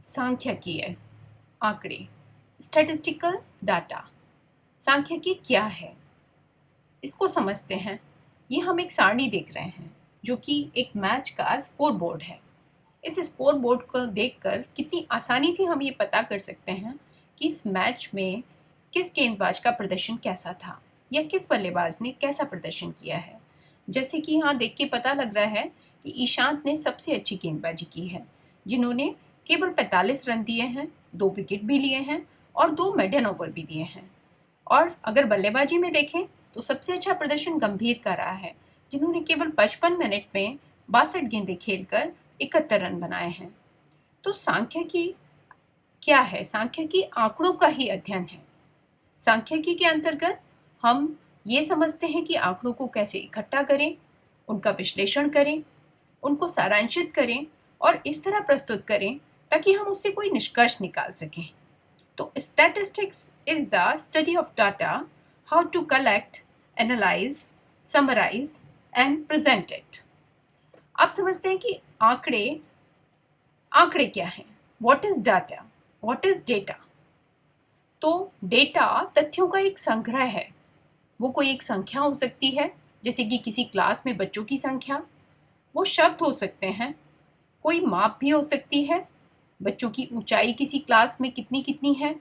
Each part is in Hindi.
सांख्यिकीय आंकड़े, स्टैटिस्टिकल डाटा। सांख्यिकी क्या है, इसको समझते हैं। ये हम एक सारणी देख रहे हैं जो कि एक मैच का स्कोर बोर्ड है। इस स्कोर बोर्ड को देखकर कितनी आसानी से हम ये पता कर सकते हैं कि इस मैच में किस गेंदबाज का प्रदर्शन कैसा था या किस बल्लेबाज ने कैसा प्रदर्शन किया है। जैसे कि यहाँ देख के पता लग रहा है कि ईशांत ने सबसे अच्छी गेंदबाजी की है, जिन्होंने केवल 45 रन दिए हैं, 2 विकेट भी लिए हैं और 2 मेडन ओवर भी दिए हैं। और अगर बल्लेबाजी में देखें तो सबसे अच्छा प्रदर्शन गंभीर का रहा है, जिन्होंने केवल 55 मिनट में 62 गेंदें खेलकर 71 रन बनाए हैं। तो सांख्यिकी क्या है? सांख्यिकी आंकड़ों का ही अध्ययन है। सांख्यिकी के अंतर्गत हम ये समझते हैं कि आंकड़ों को कैसे इकट्ठा करें, उनका विश्लेषण करें, उनको सारांशित करें और इस तरह प्रस्तुत करें ताकि हम उससे कोई निष्कर्ष निकाल सकें। तो statistics is the study of data, how to collect, analyse, summarise and present it. आप समझते हैं कि आंकड़े क्या हैं? What is data? What is data? तो डेटा तथ्यों का एक संग्रह है। वो कोई एक संख्या हो सकती है, जैसे कि किसी क्लास में बच्चों की संख्या। वो शब्द हो सकते हैं, कोई माप भी हो सकती है, बच्चों की ऊंचाई किसी क्लास में कितनी कितनी है,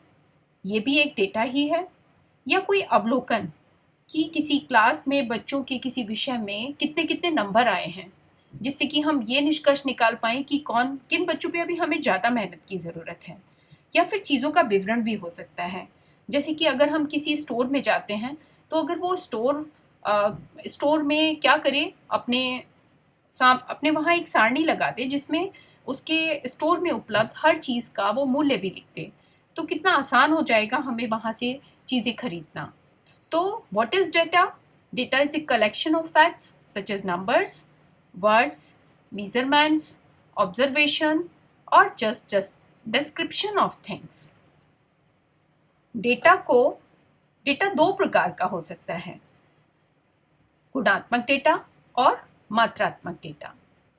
ये भी एक डेटा ही है। या कोई अवलोकन कि किसी क्लास में बच्चों के किसी विषय में कितने कितने नंबर आए हैं, जिससे कि हम ये निष्कर्ष निकाल पाएं कि किन बच्चों पे अभी हमें ज़्यादा मेहनत की ज़रूरत है। या फिर चीज़ों का विवरण भी हो सकता है, जैसे कि अगर हम किसी स्टोर में जाते हैं तो अगर वो स्टोर में क्या करे, अपने वहाँ एक सारणी लगा दे जिसमें उसके स्टोर में उपलब्ध हर चीज़ का वो मूल्य भी लिख दे, तो कितना आसान हो जाएगा हमें वहाँ से चीज़ें खरीदना। तो what is data? Data is a collection of facts such as numbers, words, measurements, observation or just description of things. Data दो प्रकार का हो सकता है, गुणात्मक डेटा और मात्रात्मक डेटा।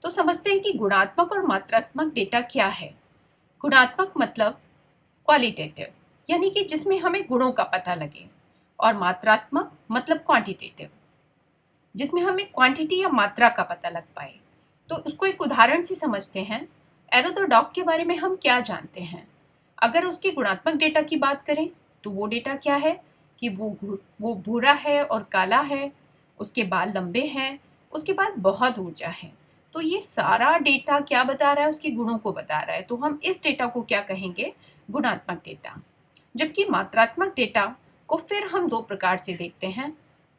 तो समझते हैं कि गुणात्मक और मात्रात्मक डेटा क्या है। गुणात्मक मतलब क्वालिटेटिव, यानी कि जिसमें हमें गुणों का पता लगे, और मात्रात्मक मतलब क्वांटिटेटिव, जिसमें हमें क्वांटिटी या मात्रा का पता लग पाए। तो उसको एक उदाहरण से समझते हैं। एरो द डॉग के बारे में हम क्या जानते हैं? अगर उसके गुणात्मक डेटा की बात करें तो वो डेटा क्या है कि वो भूरा है और काला है, उसके बाल लंबे हैं, उसके पास बहुत ऊर्जा है। तो ये सारा डेटा क्या बता रहा है? उसके गुणों को बता रहा है। तो हम इस डेटा को क्या कहेंगे? गुणात्मक डेटा। जबकि मात्रात्मक डेटा को फिर हम दो प्रकार से देखते हैं।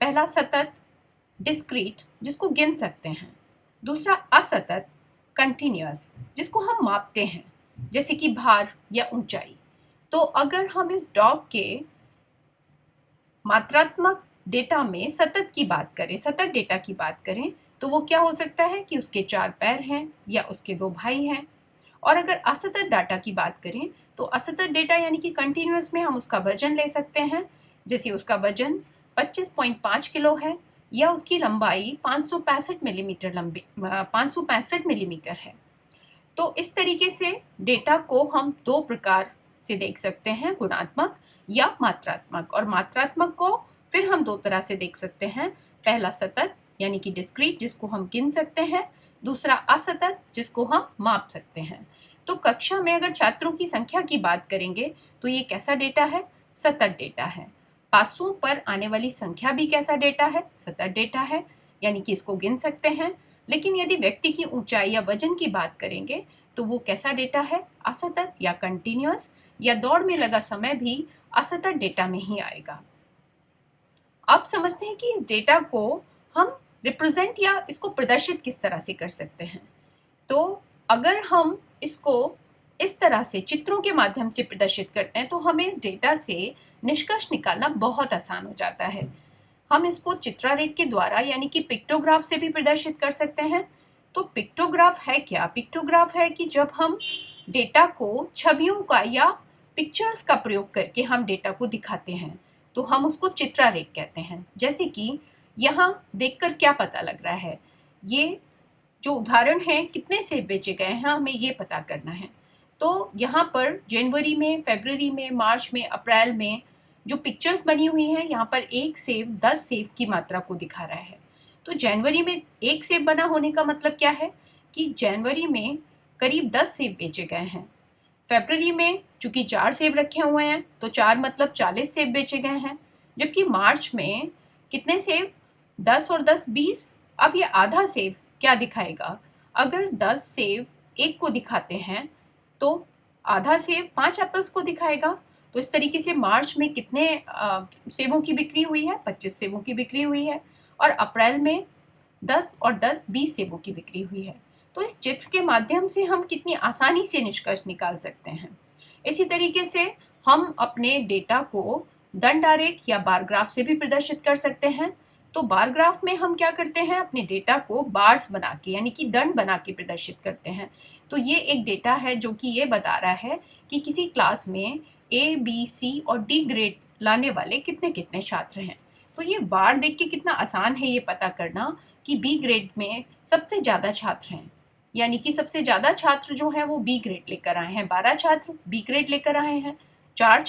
पहला सतत, डिस्क्रीट, जिसको गिन सकते हैं। दूसरा असतत, कंटिन्यूअस, जिसको हम मापते हैं, जैसे कि भार या ऊंचाई। तो अगर हम इस डॉग के मात्रात्मक डेटा में सतत डेटा की बात करें तो वो क्या हो सकता है कि उसके 4 पैर हैं या उसके 2 भाई हैं। और अगर असतत डाटा की बात करें तो असतत डेटा यानी कि कंटिन्यूअस में हम उसका वजन ले सकते हैं, जैसे उसका वजन 25.5 किलो है या उसकी लंबाई 565 मिलीमीटर है। तो इस तरीके से डेटा को हम दो प्रकार से देख सकते हैं, गुणात्मक या मात्रात्मक। और मात्रात्मक को फिर हम दो तरह से देख सकते हैं। पहला सतत यानी कि डिस्क्रीट, जिसको हम गिन सकते हैं। दूसरा असतत, जिसको हम माप सकते हैं। तो कक्षा में अगर छात्रों की संख्या की बात करेंगे तो ये कैसा डेटा है? सतत डेटा है। पासों पर आने वाली संख्या भी कैसा डेटा है? सतत डेटा है, यानी कि इसको गिन सकते हैं। लेकिन यदि व्यक्ति की ऊंचाई या वजन की बात करेंगे तो वो कैसा डेटा है? असतत या कंटिन्यूअस, या दौड़ में लगा समय भी असतत डेटा में ही आएगा। आप समझते हैं कि इस डेटा को हम रिप्रेजेंट या इसको प्रदर्शित किस तरह से कर सकते हैं। तो अगर हम इसको इस तरह से चित्रों के माध्यम से प्रदर्शित करते हैं तो हमें इस डेटा से निष्कर्ष निकालना बहुत आसान हो जाता है। हम इसको चित्रारेख के द्वारा यानी कि पिक्टोग्राफ से भी प्रदर्शित कर सकते हैं। तो पिक्टोग्राफ है क्या? पिक्टोग्राफ है कि जब हम डेटा को छवियों का या पिक्चर्स का प्रयोग करके हम डेटा को दिखाते हैं तो हम उसको चित्रारेख कहते हैं। जैसे कि यहाँ देखकर क्या पता लग रहा है, ये जो उदाहरण है कितने सेब बेचे गए हैं हमें ये पता करना है। तो यहाँ पर जनवरी में, फरवरी में, मार्च में, अप्रैल में जो पिक्चर्स बनी हुई हैं, यहाँ पर 1 सेब 10 सेब की मात्रा को दिखा रहा है। तो जनवरी में 1 सेब बना होने का मतलब क्या है कि जनवरी में करीब 10 सेब बेचे गए हैं। फरवरी में चूंकि 4 सेब रखे हुए हैं तो 4 मतलब 40 सेब बेचे गए हैं। जबकि मार्च में कितने सेब, 10 और 10 20। अब ये आधा सेब क्या दिखाएगा, अगर 10 सेब 1 को दिखाते हैं तो आधा सेब 5 एप्पल्स को दिखाएगा। तो इस तरीके से मार्च में कितने सेबों की बिक्री हुई है, 25 सेबों की बिक्री हुई है। और अप्रैल में 10 और 10 20 सेबों की बिक्री हुई है। तो इस चित्र के माध्यम से हम कितनी आसानी से निष्कर्ष निकाल सकते हैं। इसी तरीके से हम अपने डेटा को दंड आरेख या बार ग्राफ से भी प्रदर्शित कर सकते हैं। तो बार ग्राफ में हम क्या करते हैं, अपने डेटा को बार्स बना के यानी कि दंड बना के प्रदर्शित करते हैं। तो ये एक डेटा है जो कि ये बता रहा है कि किसी क्लास में A, B, C और D ग्रेड लाने वाले कितने कितने छात्र हैं। तो ये बार देख के कितना आसान है ये पता करना कि बी ग्रेड में सबसे ज़्यादा छात्र हैं, यानी कि सबसे ज़्यादा छात्र जो हैं वो बी ग्रेड लेकर आए हैं, 12 छात्र बी ग्रेड लेकर आए हैं, 4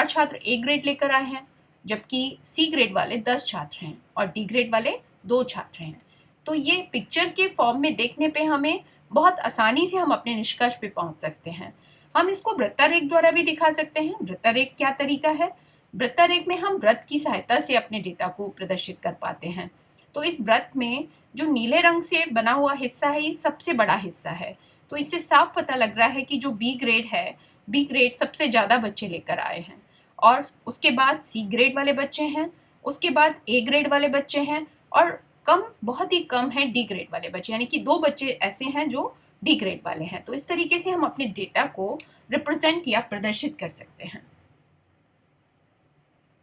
छात्र ए ग्रेड लेकर आए हैं, जबकि सी ग्रेड वाले 10 छात्र हैं और डी ग्रेड वाले 2 छात्र हैं। तो ये पिक्चर के फॉर्म में देखने पे हमें बहुत आसानी से हम अपने निष्कर्ष पे पहुंच सकते हैं। हम इसको वृत्तारेख द्वारा भी दिखा सकते हैं। वृत्तारेख क्या तरीका है, वृत्तारेख में हम वृत्त की सहायता से अपने डेटा को प्रदर्शित कर पाते हैं। तो इस वृत्त में जो नीले रंग से बना हुआ हिस्सा है ये सबसे बड़ा हिस्सा है। तो इससे साफ पता लग रहा है कि जो बी ग्रेड है, बी ग्रेड सबसे ज़्यादा बच्चे लेकर आए हैं और उसके बाद सी ग्रेड वाले बच्चे हैं, उसके बाद ए ग्रेड वाले बच्चे हैं और कम, बहुत ही कम है डी ग्रेड वाले बच्चे, यानी कि 2 बच्चे ऐसे हैं जो डी ग्रेड वाले हैं। तो इस तरीके से हम अपने डेटा को रिप्रेजेंट या प्रदर्शित कर सकते हैं।